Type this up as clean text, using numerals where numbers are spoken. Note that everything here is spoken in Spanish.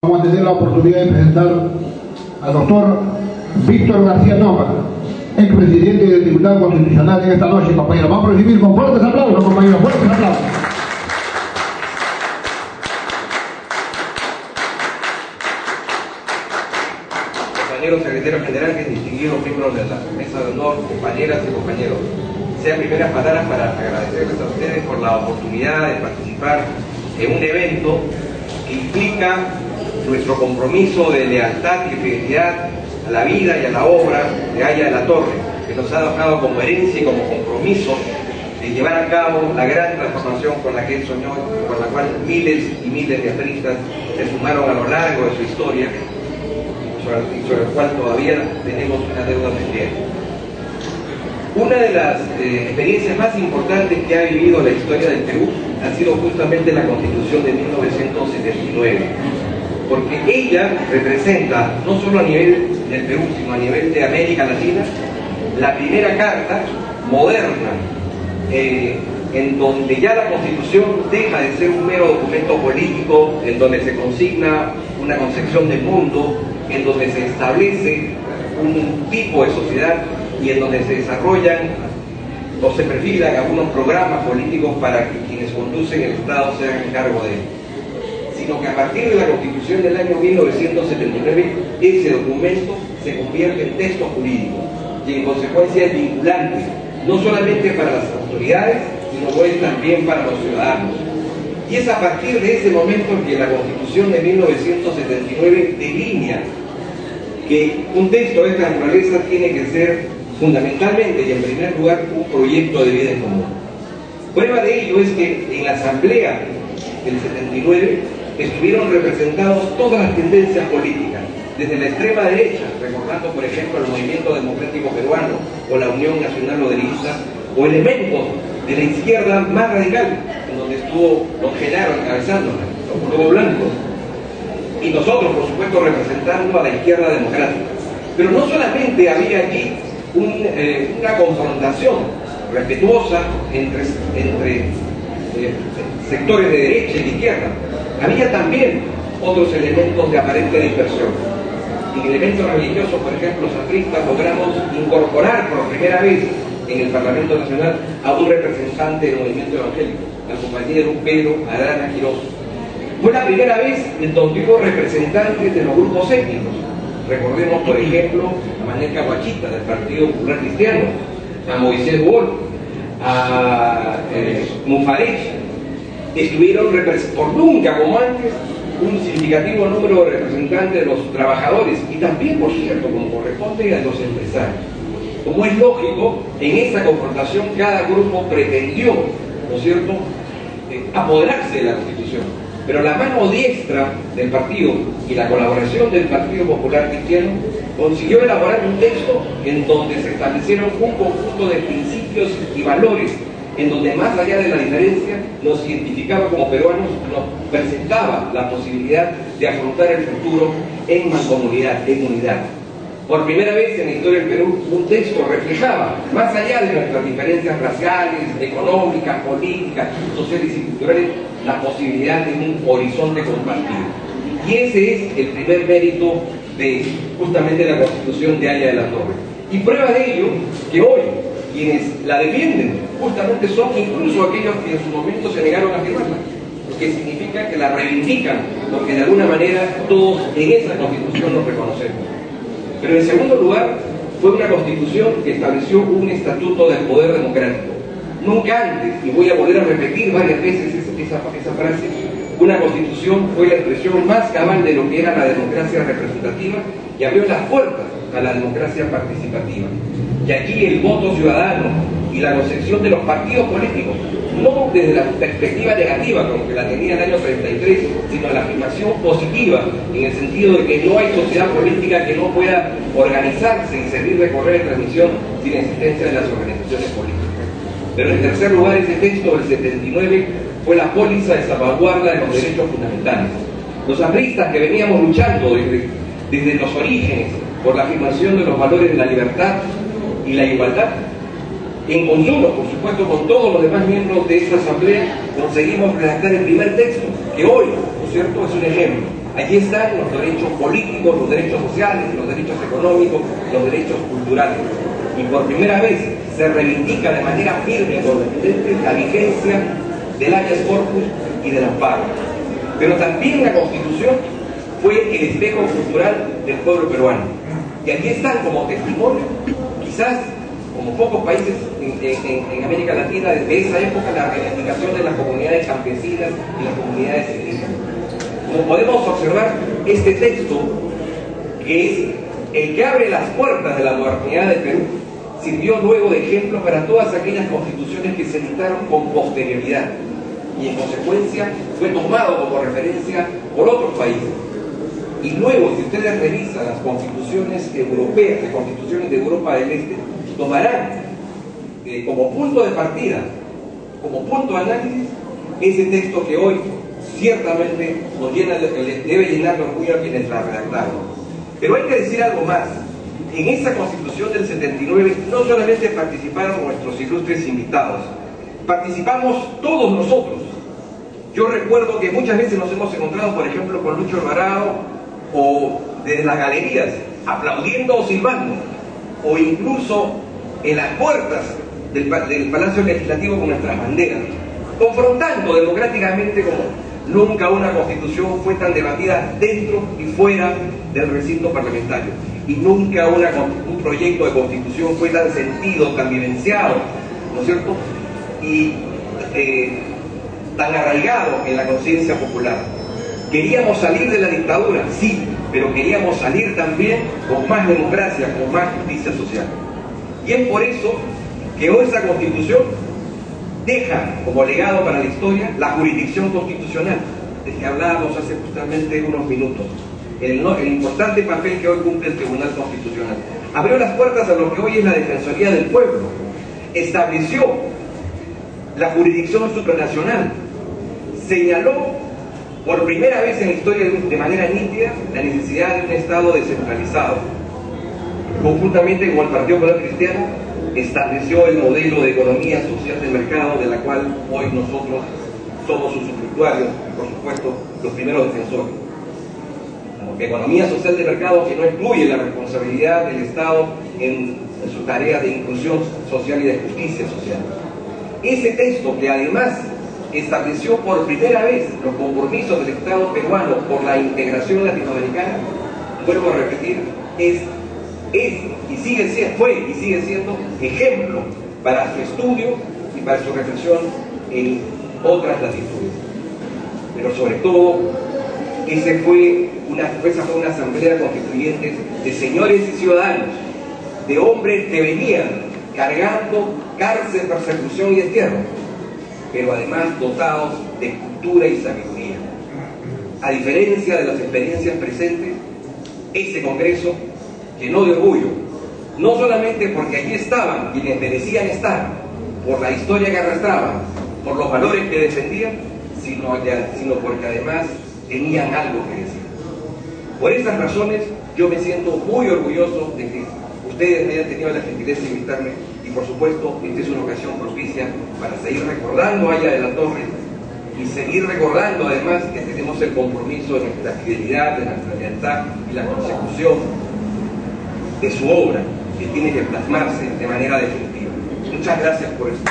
Vamos a tener la oportunidad de presentar al doctor Víctor García Nova, expresidente del Tribunal Constitucional, en esta noche, compañeros. Vamos a recibir con fuertes aplausos, compañeros, fuertes aplausos. Compañero secretario general, distinguidos miembros de la mesa de honor, compañeras y compañeros, sean primeras palabras para agradecerles a ustedes por la oportunidad de participar en un evento que implica nuestro compromiso de lealtad y fidelidad a la vida y a la obra de Aya de la Torre, que nos ha dejado como herencia y como compromiso de llevar a cabo la gran transformación con la que él soñó, con la cual miles y miles de apristas se sumaron a lo largo de su historia, y sobre el cual todavía tenemos una deuda pendiente. Una de las experiencias más importantes que ha vivido la historia del Perú ha sido justamente la Constitución de 1979, porque ella representa, no solo a nivel del Perú, sino a nivel de América Latina, la primera carta moderna en donde ya la Constitución deja de ser un mero documento político, en donde se consigna una concepción del mundo, en donde se establece un tipo de sociedad y en donde se desarrollan o se perfilan algunos programas políticos para que quienes conducen el Estado se hagan cargo de él, sino que a partir de la Constitución del año 1979 ese documento se convierte en texto jurídico y en consecuencia es vinculante, no solamente para las autoridades, sino pues también para los ciudadanos. Y es a partir de ese momento que la Constitución de 1979 delinea que un texto de esta naturaleza tiene que ser fundamentalmente y en primer lugar un proyecto de vida en común. Prueba de ello es que en la Asamblea del 79 estuvieron representados todas las tendencias políticas, desde la extrema derecha, recordando por ejemplo el Movimiento Democrático Peruano o la Unión Nacional Loderista, o elementos de la izquierda más radical, en donde estuvo don Genaro encabezándola, don Globo Blanco, y nosotros por supuesto representando a la izquierda democrática. Pero no solamente había allí una confrontación respetuosa entre sectores de derecha y de izquierda, había también otros elementos de aparente dispersión. En elementos religiosos, por ejemplo, los apristas logramos incorporar por primera vez en el Parlamento Nacional a un representante del movimiento evangélico, al compañero Pedro Arana Quirós. Fue la primera vez en donde hubo representantes de los grupos étnicos. Recordemos, por ejemplo, a Manuel Caguachita del Partido Popular Cristiano, a Moisés Bol, a Mufarech. Estuvieron por nunca como antes un significativo número de representantes de los trabajadores y también, por cierto, como corresponde a los empresarios. Como es lógico, en esa confrontación cada grupo pretendió, ¿no es cierto?, apoderarse de la Constitución. Pero la mano diestra del partido y la colaboración del Partido Popular Cristiano consiguió elaborar un texto en donde se establecieron un conjunto de principios y valores, en donde más allá de la diferencia nos identificaba como peruanos, nos presentaba la posibilidad de afrontar el futuro en mancomunidad, en unidad. Por primera vez en la historia del Perú, un texto reflejaba, más allá de nuestras diferencias raciales, económicas, políticas, sociales y culturales, la posibilidad de un horizonte compartido. Y ese es el primer mérito de justamente la Constitución de Aya de la Torre. Y prueba de ello que hoy quienes la defienden justamente son incluso aquellos que en su momento se negaron a firmarla, lo que significa que la reivindican, porque de alguna manera todos en esa Constitución nos reconocemos. Pero en segundo lugar, fue una Constitución que estableció un estatuto del poder democrático. Nunca antes, y voy a volver a repetir varias veces esa frase, una Constitución fue la expresión más cabal de lo que era la democracia representativa y abrió las puertas a la democracia participativa. Y aquí el voto ciudadano y la concepción de los partidos políticos, no desde la perspectiva negativa como que la tenía el año 33, sino la afirmación positiva, en el sentido de que no hay sociedad política que no pueda organizarse y servir de correa de transmisión sin la existencia de las organizaciones políticas. Pero en tercer lugar, ese texto del 79 fue la póliza de salvaguarda de los derechos fundamentales. Los apristas que veníamos luchando desde los orígenes por la afirmación de los valores de la libertad y la igualdad, en conjunto, por supuesto, con todos los demás miembros de esta asamblea, conseguimos redactar el primer texto, que hoy, ¿no es cierto?, es un ejemplo. Allí están los derechos políticos, los derechos sociales, los derechos económicos, los derechos culturales. Y por primera vez se reivindica de manera firme y contundente la vigencia del habeas corpus y del amparo. Pero también la Constitución fue el espejo cultural del pueblo peruano. Y aquí están como testimonio, quizás como pocos países en América Latina, desde esa época, la reivindicación de las comunidades campesinas y las comunidades indígenas. Como podemos observar, este texto, que es el que abre las puertas de la modernidad del Perú, sirvió luego de ejemplo para todas aquellas constituciones que se dictaron con posterioridad y en consecuencia fue tomado como referencia por otros países. Y luego, si ustedes revisan las constituciones europeas, las constituciones de Europa del Este, tomarán como punto de partida, como punto de análisis, ese texto que hoy ciertamente nos debe llenar de orgullo a quienes la redactaron. Pero hay que decir algo más. En esa Constitución del 79 no solamente participaron nuestros ilustres invitados, participamos todos nosotros. Yo recuerdo que muchas veces nos hemos encontrado, por ejemplo, con Lucho Alvarado, o desde las galerías, aplaudiendo o silbando, o incluso en las puertas del Palacio Legislativo con nuestras banderas, confrontando democráticamente como nunca una Constitución fue tan debatida dentro y fuera del recinto parlamentario. Y nunca un proyecto de Constitución fue tan sentido, tan vivenciado, ¿no es cierto? Y tan arraigado en la conciencia popular. Queríamos salir de la dictadura, sí, pero queríamos salir también con más democracia, con más justicia social. Y es por eso que hoy esa Constitución deja como legado para la historia la jurisdicción constitucional, de que hablábamos hace justamente unos minutos. El importante papel que hoy cumple el Tribunal Constitucional. Abrió las puertas a lo que hoy es la Defensoría del Pueblo. Estableció la jurisdicción supranacional. Señaló por primera vez en la historia de manera nítida la necesidad de un Estado descentralizado. Conjuntamente con el Partido Popular Cristiano, estableció el modelo de economía social de mercado de la cual hoy nosotros somos sus usufructuarios y, por supuesto, los primeros defensores. Economía social de mercado que no excluye la responsabilidad del Estado en su tarea de inclusión social y de justicia social. Ese texto, que además estableció por primera vez los compromisos del Estado peruano por la integración latinoamericana, vuelvo a repetir, fue y sigue siendo ejemplo para su estudio y para su reflexión en otras latitudes. Pero sobre todo, esa fue una asamblea constituyente de señores y ciudadanos, de hombres que venían cargando cárcel, persecución y destierro, pero además dotados de cultura y sabiduría. A diferencia de las experiencias presentes, ese Congreso llenó de orgullo, no solamente porque allí estaban quienes merecían estar, por la historia que arrastraban, por los valores que defendían, sino porque además tenían algo que decir. Por esas razones, yo me siento muy orgulloso de que ustedes hayan tenido la gentileza de invitarme, y por supuesto, esta es una ocasión propicia para seguir recordando a Aya de la Torre y seguir recordando además que tenemos el compromiso de nuestra fidelidad, de nuestra lealtad y la consecución de su obra, que tiene que plasmarse de manera definitiva. Muchas gracias por esto.